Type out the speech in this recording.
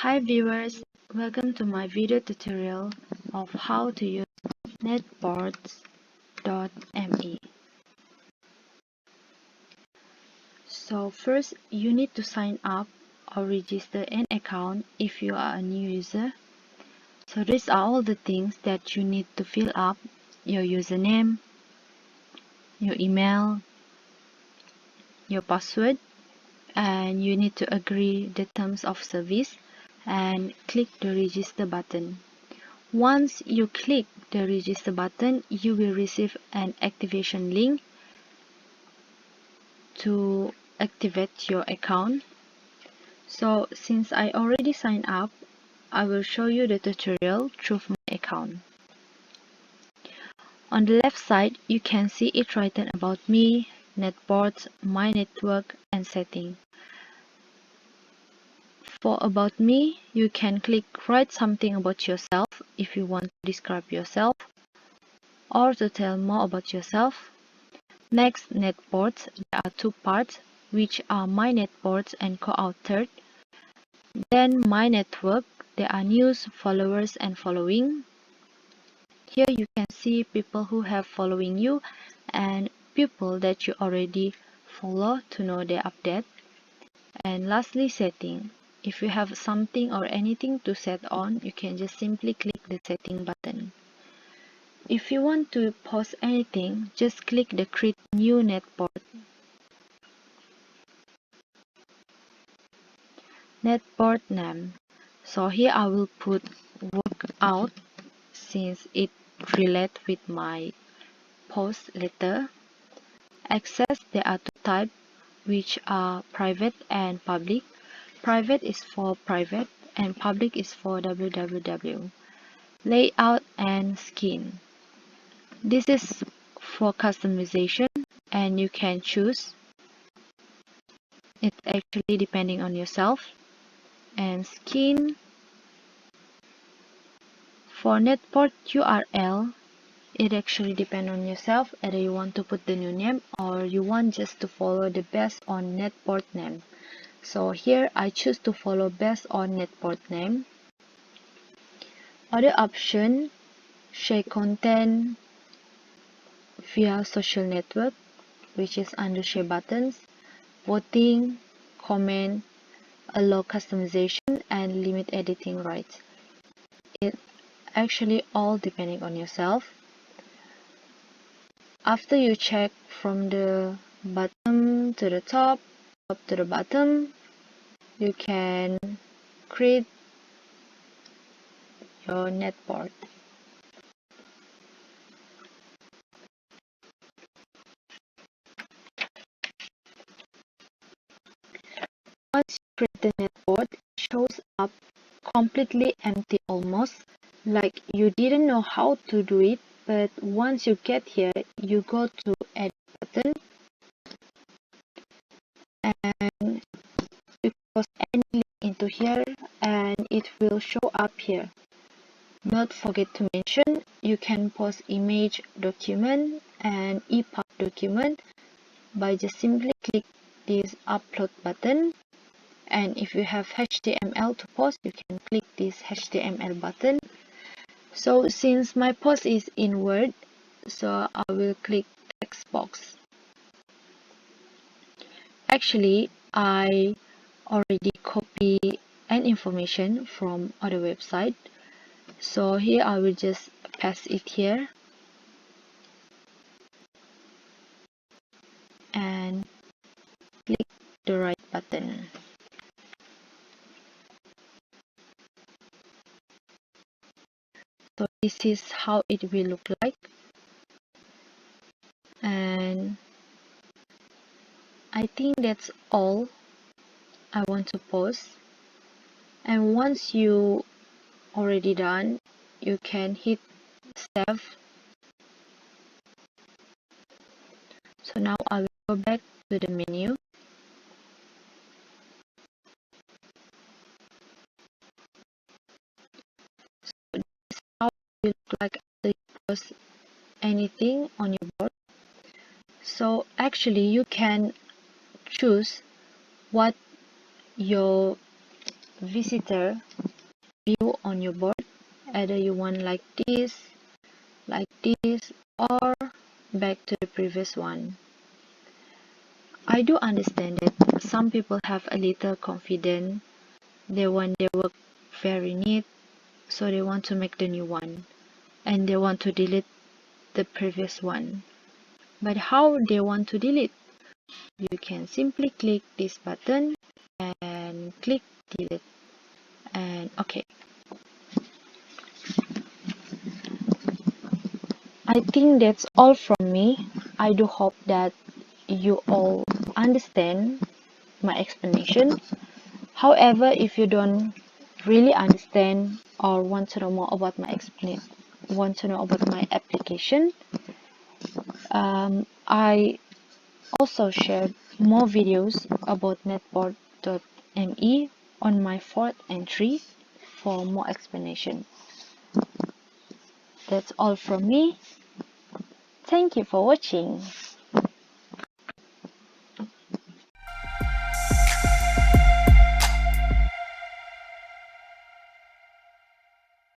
Hi viewers, welcome to my video tutorial of how to use netboards.me. So first you need to sign up or register an account if you are a new user. So these are all the things that you need to fill up: your username, your email, your password, and you need to agree the terms of service and click the register button. Once you click the register button, you will receive an activation link to activate your account. So since I already signed up, I will show you the tutorial through my account. On the left side, you can see it written about me, netboards, my network, and setting. For about me, you can click write something about yourself if you want to describe yourself or to tell more about yourself. Next, netboards. There are two parts, which are my netboards and co-out third. Then my network. There are news, followers, and following. Here you can see people who have following you and people that you already follow to know their update. And lastly, setting. If you have something or anything to set on, you can just simply click the setting button. If you want to post anything, just click the create new netboard. Netboard name. So here I will put workout since it relates with my post later. Access, there are two types, which are private and public. Private is for private and public is for www. Layout and skin. This is for customization and you can choose. It's actually depending on yourself. And skin for netboard URL, it actually depends on yourself whether you want to put the new name or you want just to follow the based on netboard name. So here I choose to follow based on netboard name. Other option, share content via social network, which is under share buttons, voting, comment, allow customization, and limit editing rights. It actually all depending on yourself. After you check from the bottom to the top to the bottom, you can create your netboard. Once you create the netboard, it shows up completely empty almost, like you didn't know how to do it, but once you get here, you go to edit button and you post any link into here and it will show up here. Not forget to mention, you can post image document and EPUB document by just simply click this upload button. And if you have HTML to post, you can click this HTML button. So since my post is in Word, so I will click text box. Actually, I already copy an information from other website. So here I will just paste it here and click the right button. So this is how it will look like. And I think that's all I want to post. And once you already done, you can hit save. So now I will go back to the menu. So this is how it will look like after you post anything on your board. So actually you can choose what your visitor on your board. Either you want like this, or back to the previous one. I do understand that some people have a little confidence. They want their work very neat, so they want to make the new one, and they want to delete the previous one. But how they want to delete? You can simply click this button and click delete, and okay. I think that's all from me. I do hope that you all understand my explanation. However, if you don't really understand or want to know more about my application, I also shared more videos about netboard.me on my fourth entry for more explanation. That's all from me. Thank you for watching.